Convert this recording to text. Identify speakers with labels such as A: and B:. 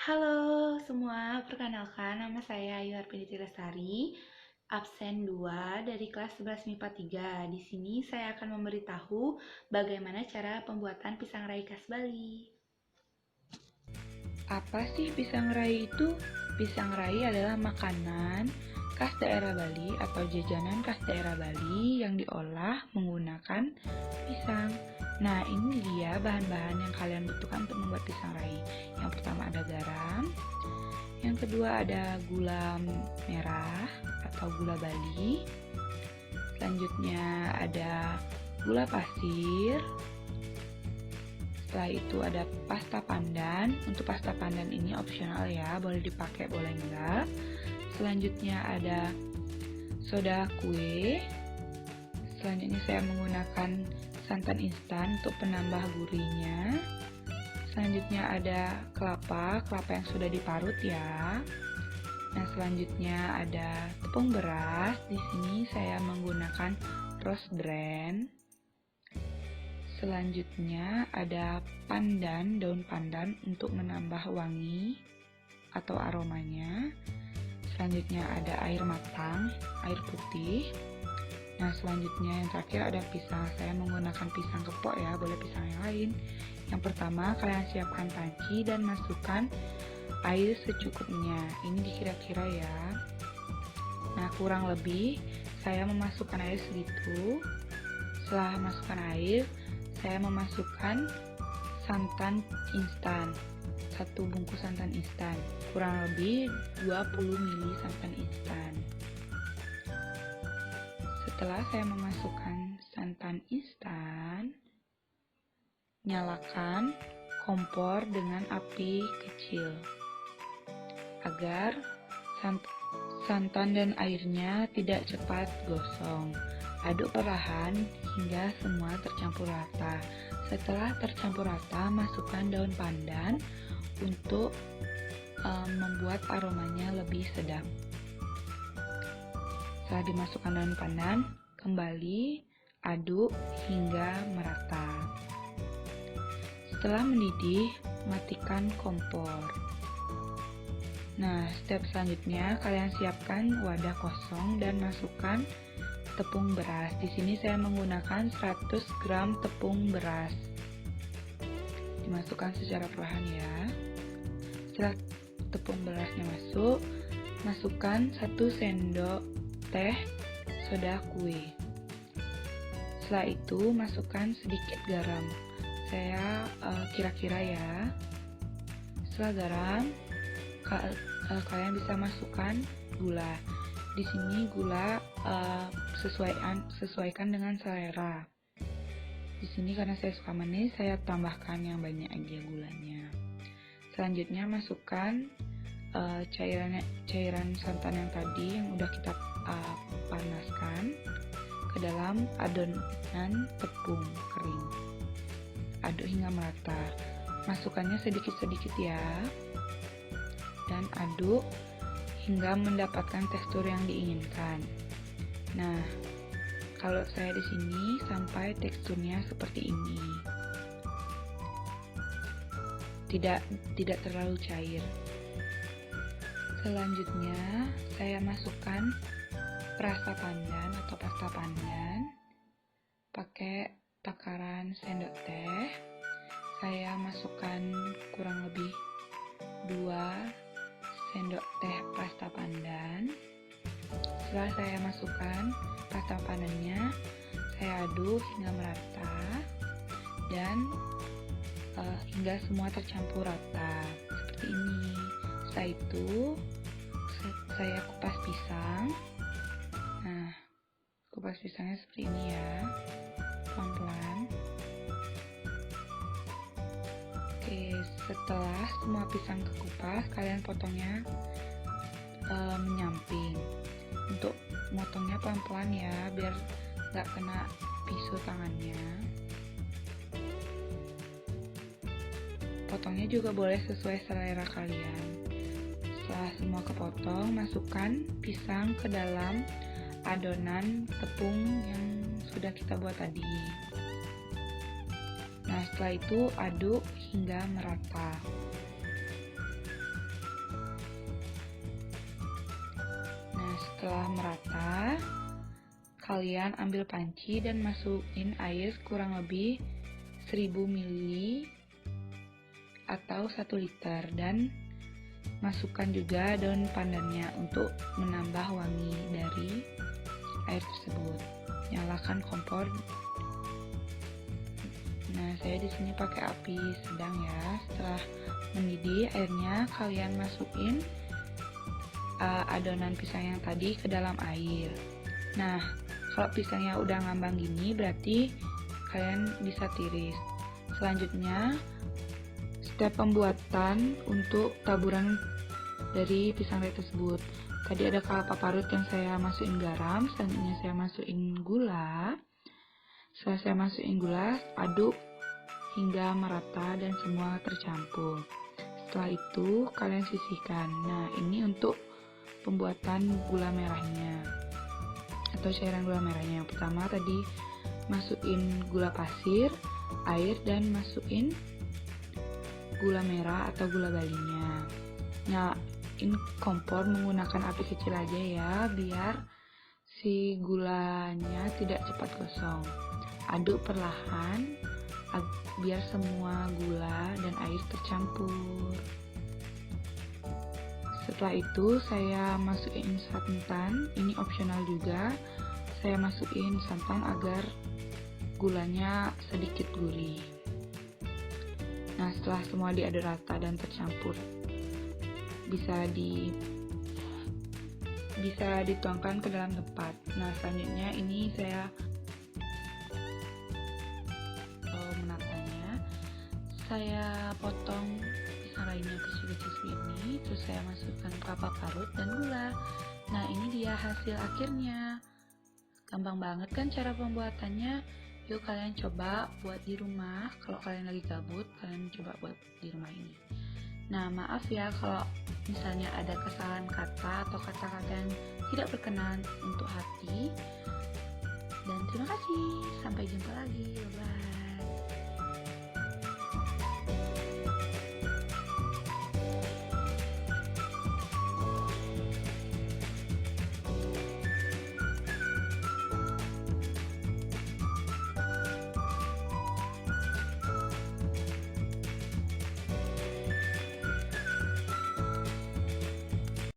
A: Halo semua, perkenalkan nama saya Ayu Arpiniti Lestari, absen 2 dari kelas 11 MIPA 3. Di sini saya akan memberitahu bagaimana cara pembuatan pisang rai khas Bali.
B: Apa sih pisang rai itu? Pisang rai adalah makanan khas daerah Bali atau jajanan khas daerah Bali yang diolah menggunakan pisang. Nah, ini dia bahan-bahan yang kalian butuhkan untuk membuat pisang rai. Yang pertama ada garam, yang kedua ada gula merah atau gula Bali. Selanjutnya ada gula pasir. Setelah itu ada pasta pandan. Untuk pasta pandan ini opsional ya, boleh dipakai boleh enggak. Selanjutnya ada soda kue. Selanjutnya saya menggunakan santan instan untuk penambah gurihnya. Selanjutnya ada kelapa yang sudah diparut ya. Nah, selanjutnya ada tepung beras. Di sini saya menggunakan rose bran. Selanjutnya ada pandan, daun pandan untuk menambah wangi atau aromanya. Selanjutnya ada air matang, air putih. Nah, selanjutnya yang terakhir ada pisang. Saya menggunakan pisang kepok ya, boleh pisang yang lain. Yang pertama, kalian siapkan panci dan masukkan air secukupnya. Ini dikira-kira ya. Nah, kurang lebih saya memasukkan air segitu. Setelah masukkan air, saya memasukkan santan instan, 1 bungkus santan instan, kurang lebih 20 ml santan instan. Setelah saya memasukkan santan instan, nyalakan kompor dengan api kecil agar santan dan airnya tidak cepat gosong. Aduk perlahan hingga semua tercampur rata. Setelah tercampur rata, masukkan daun pandan untuk membuat aromanya lebih sedap. Setelah dimasukkan daun pandan, kembali aduk hingga merata. Setelah mendidih, matikan kompor. Nah, step selanjutnya kalian siapkan wadah kosong dan masukkan tepung beras. Di sini saya menggunakan 100 gram tepung beras. Dimasukkan secara perlahan ya. Setelah tepung berasnya masuk, masukkan 1 sendok teh soda kue. Setelah itu masukkan sedikit garam. Saya kira-kira ya. Setelah garam, kalian bisa masukkan gula. Di sini gula sesuaikan dengan selera. Di sini karena saya suka manis, saya tambahkan yang banyak aja gulanya. Selanjutnya masukkan cairan santan yang tadi yang udah kita panaskan ke dalam adonan tepung kering. Aduk hingga merata. Masukkannya sedikit-sedikit ya. Dan aduk hingga mendapatkan tekstur yang diinginkan. Nah, kalau saya di sini sampai teksturnya seperti ini. Tidak terlalu cair. Selanjutnya, saya masukkan pasta pandan atau pasta pandan pakai takaran sendok teh. Saya masukkan kurang lebih 2 sendok teh pasta pandan. Setelah saya masukkan pasta pandannya, saya aduk hingga merata dan hingga semua tercampur rata seperti ini. Setelah itu saya kupas pisang. Nah, kupas pisangnya seperti ini ya, pelan-pelan. Oke, setelah semua pisang kekupas, kalian potongnya menyamping. Untuk motongnya pelan-pelan ya, biar nggak kena pisau tangannya. Potongnya juga boleh sesuai selera kalian. Setelah semua kepotong, masukkan pisang ke dalam adonan tepung yang sudah kita buat tadi. Nah, setelah itu aduk hingga merata. setelah merata, kalian ambil panci dan masukin air kurang lebih 1000 ml atau 1 liter, dan masukkan juga daun pandannya untuk menambah wangi dari air tersebut. Nyalakan kompor. Nah, saya di sini pakai api sedang ya. Setelah mendidih airnya, kalian masukin adonan pisang yang tadi ke dalam air. Nah, kalau pisangnya udah ngambang gini, berarti kalian bisa tiris. Selanjutnya, step pembuatan untuk taburan dari pisang tersebut. Tadi ada kelapa parut yang saya masukin garam, selanjutnya saya masukin gula. Setelah saya masukin gula, aduk hingga merata dan semua tercampur. Setelah itu, kalian sisihkan. Nah, ini untuk pembuatan gula merahnya atau cairan gula merahnya. Yang pertama tadi masukin gula pasir, air, dan masukin gula merah atau gula balinya. Nyalain kompor menggunakan api kecil aja ya, biar si gulanya tidak cepat gosong. Aduk perlahan biar semua gula dan air tercampur. Setelah itu saya masukin santan, ini opsional juga. Saya masukin santan agar gulanya sedikit gurih. Nah, setelah semua diaduk rata dan tercampur, bisa dituangkan ke dalam tempat. Nah, selanjutnya ini saya menatanya. Saya potong pisang lainnya kecil-kecil segini, terus saya masukkan kelapa parut dan gula. Nah, ini dia hasil akhirnya. Gampang banget kan cara pembuatannya? Yuk kalian coba buat di rumah. Kalau kalian lagi gabut, kalian coba buat di rumah ini. Nah, maaf ya kalau misalnya ada kesalahan kata atau kata-kata yang tidak berkenan untuk hati. Dan terima kasih. Sampai jumpa lagi. Bye-bye.